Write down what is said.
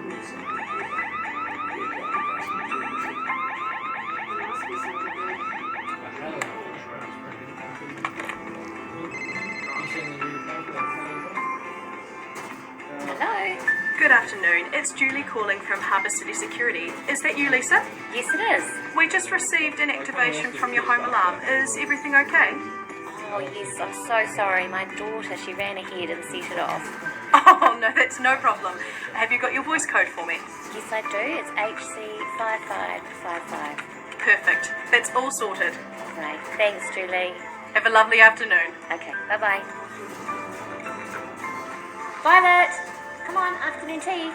Hello. Good afternoon. It's Julie calling from Harbour City Security. Is that you, Lisa? Yes, it is. We just received an activation from your home alarm. Is everything okay? Oh, yes, I'm so sorry. My daughter, she ran ahead and set it off. Oh, no, that's no problem. Have you got your voice code for me? Yes, I do. It's HC5555. Perfect. That's all sorted. Right. Thanks, Julie. Have a lovely afternoon. Okay, bye-bye. Violet, come on, afternoon tea.